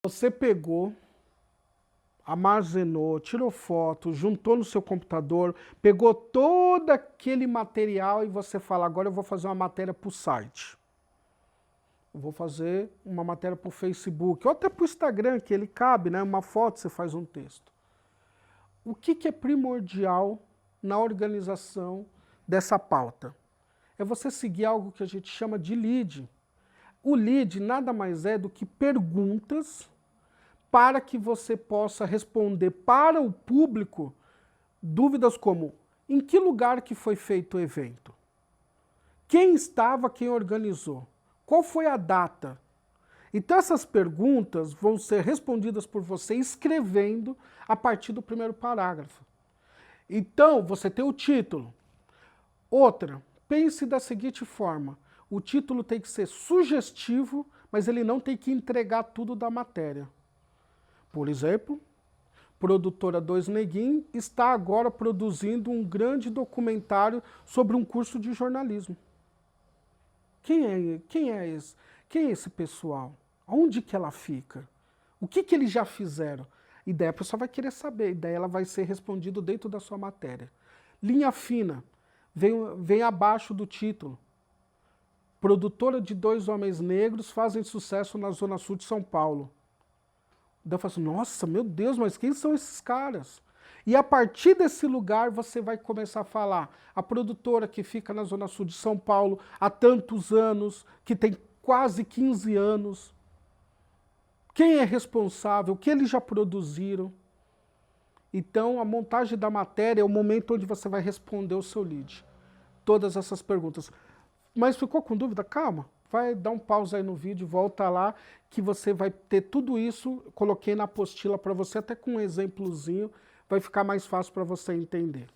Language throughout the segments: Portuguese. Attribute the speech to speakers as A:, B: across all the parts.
A: Você pegou, armazenou, tirou foto, juntou no seu computador, pegou todo aquele material e você fala, agora eu vou fazer uma matéria para o site. Eu vou fazer uma matéria para o Facebook, ou até para o Instagram, que ele cabe, né? Uma foto, você faz um texto. O que é primordial na organização dessa pauta? É você seguir algo que a gente chama de lead. O lead nada mais é do que perguntas para que você possa responder para o público dúvidas como: em que lugar que foi feito o evento? Quem estava, quem organizou? Qual foi a data? Então essas perguntas vão ser respondidas por você escrevendo a partir do primeiro parágrafo. Então você tem o título. Outra, pense da seguinte forma: o título tem que ser sugestivo, mas ele não tem que entregar tudo da matéria. Por exemplo, produtora Dois Neguinho está agora produzindo um grande documentário sobre um curso de jornalismo. Quem é esse pessoal? Onde que ela fica? O que eles já fizeram? E daí a pessoa vai querer saber, e daí ela vai ser respondido dentro da sua matéria. Linha fina, vem abaixo do título. Produtora de dois homens negros fazem sucesso na Zona Sul de São Paulo. Daí eu falo assim, nossa, meu Deus, mas quem são esses caras? E a partir desse lugar você vai começar a falar. A produtora que fica na Zona Sul de São Paulo há tantos anos, que tem quase 15 anos. Quem é responsável? O que eles já produziram? Então a montagem da matéria é o momento onde você vai responder o seu lead. Todas essas perguntas. Mas ficou com dúvida? Calma. Vai dar um pause aí no vídeo, volta lá, que você vai ter tudo isso. Coloquei na apostila para você, até com um exemplozinho, vai ficar mais fácil para você entender.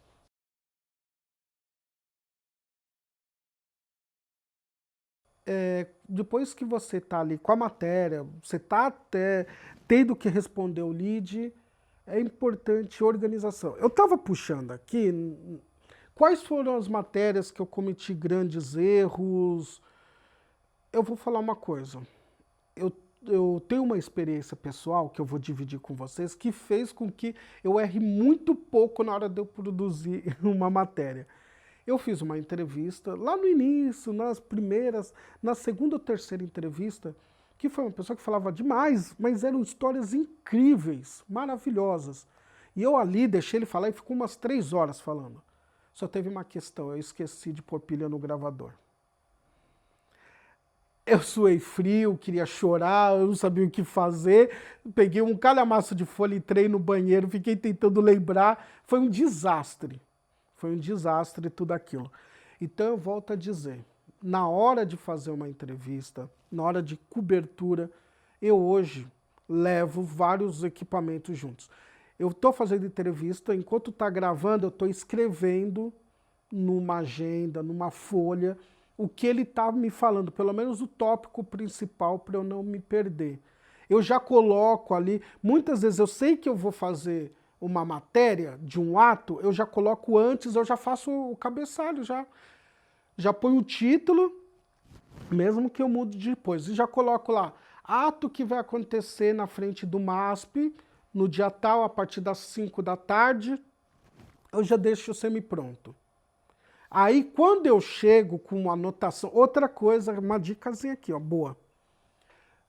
A: Depois que você está ali com a matéria, você está até tendo que responder o lead, é importante organização. Eu estava puxando aqui quais foram as matérias que eu cometi grandes erros. Eu vou falar uma coisa. Eu tenho uma experiência pessoal que eu vou dividir com vocês que fez com que eu erre muito pouco na hora de eu produzir uma matéria. Eu fiz uma entrevista lá no início, nas primeiras, na segunda ou terceira entrevista, que foi uma pessoa que falava demais, mas eram histórias incríveis, maravilhosas. E eu ali deixei ele falar e ficou umas 3 horas falando. Só teve uma questão, eu esqueci de pôr pilha no gravador. Eu suei frio, queria chorar, eu não sabia o que fazer. Peguei um calhamaço de folha, entrei no banheiro, fiquei tentando lembrar. Foi um desastre. Foi um desastre tudo aquilo. Então eu volto a dizer, na hora de fazer uma entrevista, na hora de cobertura, eu hoje levo vários equipamentos juntos. Eu estou fazendo entrevista, enquanto está gravando, eu estou escrevendo numa agenda, numa folha, o que ele está me falando, pelo menos o tópico principal, para eu não me perder. Eu já coloco ali, muitas vezes eu sei que eu vou fazer uma matéria de um ato, eu já coloco antes, eu já faço o cabeçalho, já ponho o título, mesmo que eu mude depois, e já coloco lá, ato que vai acontecer na frente do MASP, no dia tal, a partir das 5 da tarde, eu já deixo semi-pronto. Aí, quando eu chego com uma anotação, outra coisa, uma dicasinha aqui, ó, boa.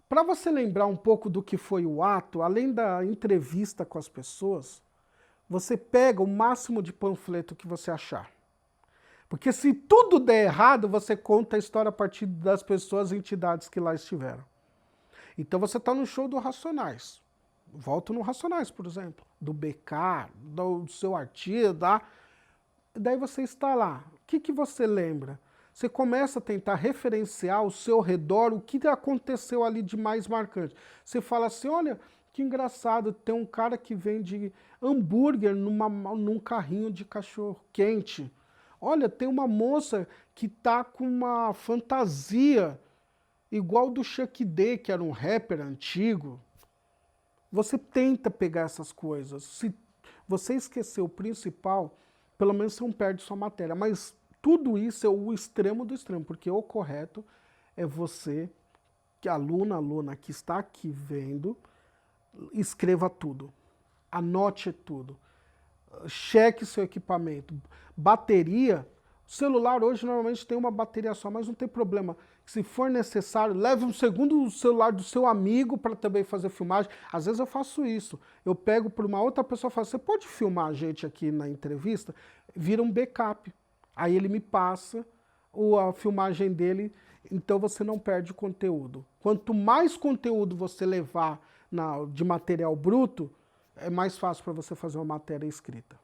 A: Para você lembrar um pouco do que foi o ato, além da entrevista com as pessoas, você pega o máximo de panfleto que você achar. Porque se tudo der errado, você conta a história a partir das pessoas e entidades que lá estiveram. Então você está no show do Racionais. Volto no Racionais, por exemplo. Do BK, do seu artista. Daí você está lá. O que você lembra? Você começa a tentar referenciar ao seu redor o que aconteceu ali de mais marcante. Você fala assim, olha, que engraçado, tem um cara que vende hambúrguer num carrinho de cachorro quente. Olha, tem uma moça que tá com uma fantasia igual do Chuck D, que era um rapper antigo. Você tenta pegar essas coisas. Se você esquecer o principal, pelo menos você não perde sua matéria. Mas tudo isso é o extremo do extremo, porque o correto é você, que aluna que está aqui vendo, escreva tudo, anote tudo, cheque seu equipamento. Bateria, o celular hoje normalmente tem uma bateria só, mas não tem problema. Se for necessário, leve um segundo celular do seu amigo para também fazer filmagem. Às vezes eu faço isso. Eu pego para uma outra pessoa e falo, você pode filmar a gente aqui na entrevista? Vira um backup. Aí ele me passa a filmagem dele, então você não perde conteúdo. Quanto mais conteúdo você levar de material bruto, é mais fácil para você fazer uma matéria escrita.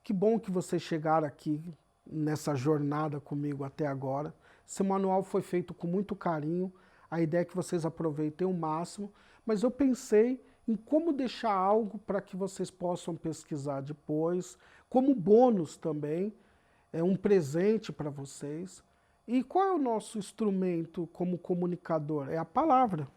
A: Que bom que vocês chegaram aqui nessa jornada comigo até agora. Esse manual foi feito com muito carinho, a ideia é que vocês aproveitem o máximo, mas eu pensei em como deixar algo para que vocês possam pesquisar depois, como bônus também, é um presente para vocês. E qual é o nosso instrumento como comunicador? É a palavra.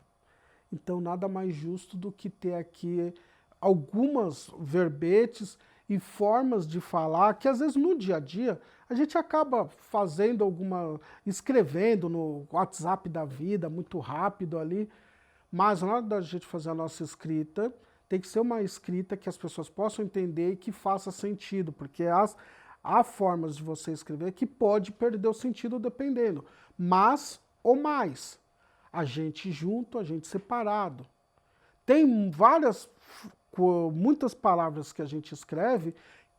A: Então, nada mais justo do que ter aqui algumas verbetes e formas de falar que, às vezes, no dia a dia, a gente acaba fazendo escrevendo no WhatsApp da vida, muito rápido ali, mas na hora da gente fazer a nossa escrita, tem que ser uma escrita que as pessoas possam entender e que faça sentido, porque há formas de você escrever que pode perder o sentido dependendo, mas ou mais. A gente junto, a gente separado. Tem muitas palavras que a gente escreve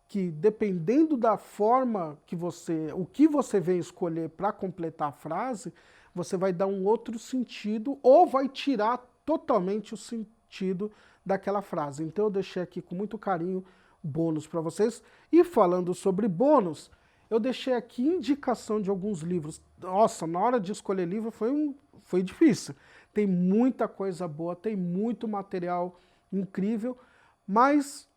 A: que, dependendo da forma o que você vem escolher para completar a frase, você vai dar um outro sentido ou vai tirar totalmente o sentido daquela frase. Então eu deixei aqui com muito carinho bônus para vocês. E falando sobre bônus, eu deixei aqui indicação de alguns livros. Nossa, na hora de escolher livro foi difícil. Tem muita coisa boa, tem muito material incrível, mas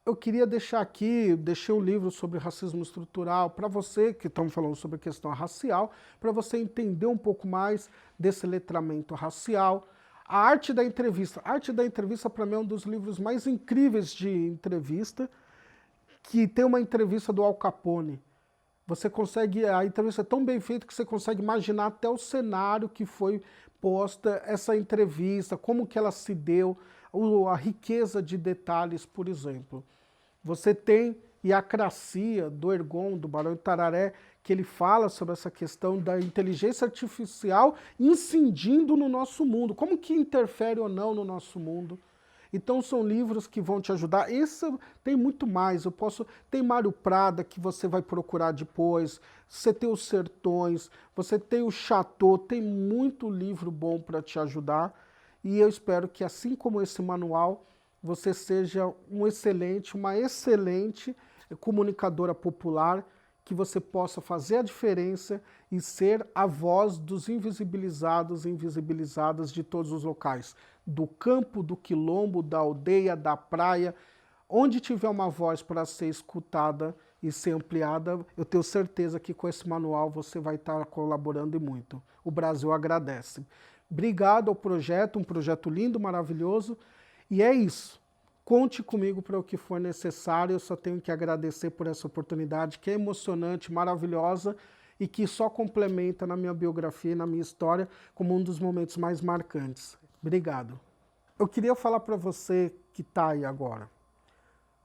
A: eu queria deixar aqui, deixei um livro sobre racismo estrutural para você, que estamos falando sobre a questão racial, para você entender um pouco mais desse letramento racial. A Arte da Entrevista. A Arte da Entrevista, para mim, é um dos livros mais incríveis de entrevista, que tem uma entrevista do Al Capone. Você consegue, a entrevista é tão bem feita que você consegue imaginar até o cenário que foi posta essa entrevista, como que ela se deu, a riqueza de detalhes, por exemplo. Você tem Iacracia, do Ergon, do Barão de Tararé, que ele fala sobre essa questão da inteligência artificial incidindo no nosso mundo, como que interfere ou não no nosso mundo. Então são livros que vão te ajudar. Esse tem muito mais. Tem Mário Prada, que você vai procurar depois. Você tem os Sertões, você tem o Chateau, tem muito livro bom para te ajudar. E eu espero que, assim como esse manual, você seja uma excelente comunicadora popular, que você possa fazer a diferença e ser a voz dos invisibilizados e invisibilizadas de todos os locais, do campo, do quilombo, da aldeia, da praia, onde tiver uma voz para ser escutada e ser ampliada, eu tenho certeza que com esse manual você vai estar colaborando e muito. O Brasil agradece. Obrigado ao projeto, um projeto lindo, maravilhoso, e é isso. Conte comigo para o que for necessário, eu só tenho que agradecer por essa oportunidade, que é emocionante, maravilhosa, e que só complementa na minha biografia e na minha história como um dos momentos mais marcantes. Obrigado. Eu queria falar para você que está aí agora,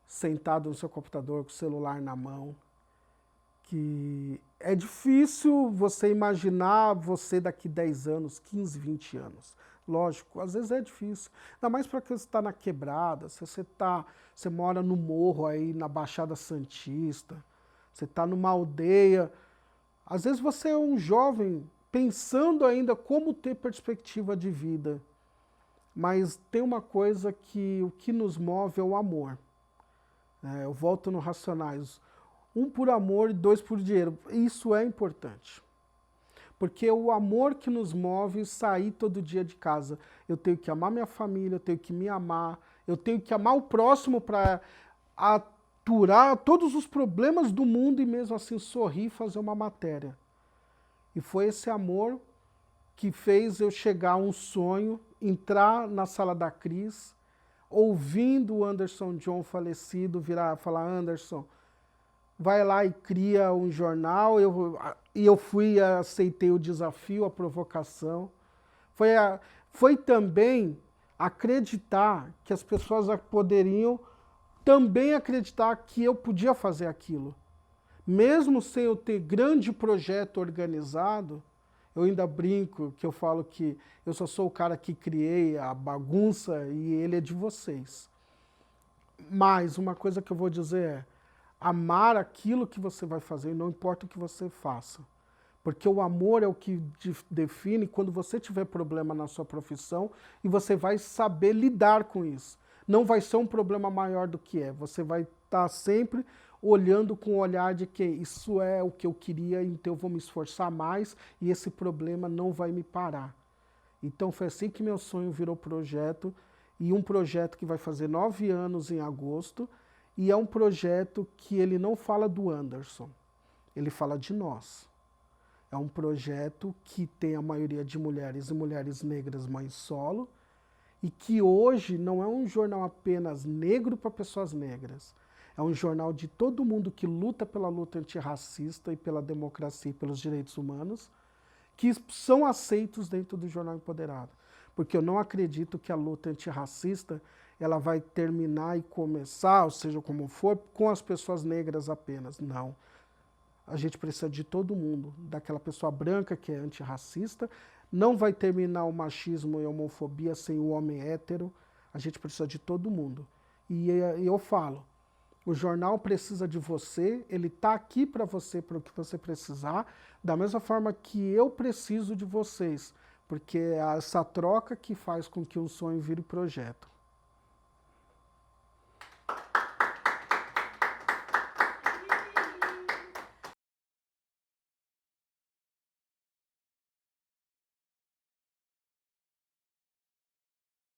A: sentado no seu computador, com o celular na mão, que é difícil você imaginar você daqui 10 anos, 15, 20 anos. Lógico, às vezes é difícil. Ainda mais para quem está na quebrada, se você mora no morro aí, na Baixada Santista, você está numa aldeia. Às vezes você é um jovem pensando ainda como ter perspectiva de vida. Mas tem uma coisa que o que nos move é o amor. Eu volto no Racionais. 1 por amor e 2 por dinheiro. Isso é importante. Porque o amor que nos move sair todo dia de casa. Eu tenho que amar minha família, eu tenho que me amar, eu tenho que amar o próximo para aturar todos os problemas do mundo e mesmo assim sorrir e fazer uma matéria. E foi esse amor que fez eu chegar a um sonho, entrar na sala da Cris, ouvindo o Anderson John falecido virar falar: Anderson, vai lá e cria um jornal, e eu fui, aceitei o desafio, a provocação. Foi, foi também acreditar que as pessoas poderiam também acreditar que eu podia fazer aquilo. Mesmo sem eu ter grande projeto organizado, eu ainda brinco que eu falo que eu só sou o cara que criei a bagunça e ele é de vocês. Mas uma coisa que eu vou dizer é, amar aquilo que você vai fazer, não importa o que você faça. Porque o amor é o que define quando você tiver problema na sua profissão e você vai saber lidar com isso. Não vai ser um problema maior do que é. Você vai estar sempre olhando com o olhar de que isso é o que eu queria, então eu vou me esforçar mais e esse problema não vai me parar. Então foi assim que meu sonho virou projeto, e um projeto que vai fazer 9 anos em agosto, e é um projeto que ele não fala do Anderson, ele fala de nós. É um projeto que tem a maioria de mulheres e mulheres negras mães solo, e que hoje não é um jornal apenas negro para pessoas negras. É um jornal de todo mundo que luta pela luta antirracista e pela democracia e pelos direitos humanos, que são aceitos dentro do Jornal Empoderado. Porque eu não acredito que a luta antirracista ela vai terminar e começar, ou seja, como for, com as pessoas negras apenas. Não. A gente precisa de todo mundo, daquela pessoa branca que é antirracista. Não vai terminar o machismo e a homofobia sem o homem hétero. A gente precisa de todo mundo. E eu falo, o jornal precisa de você, ele está aqui para você, para o que você precisar, da mesma forma que eu preciso de vocês, porque é essa troca que faz com que um sonho vire projeto.